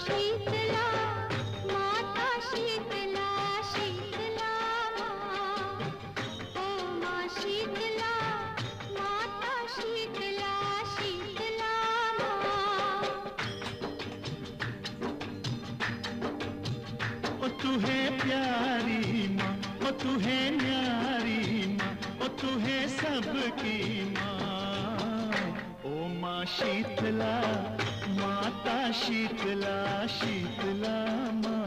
शीतला माता शीतला शीतला माँ ओ माँ शीतला माता शीतला शीतला माँ। ओ तू है प्यारी माँ, ओ तू है न्यारी माँ, ओ तू है सबकी माँ। ओ माँ शीतला माता शीतला शीतला माँ।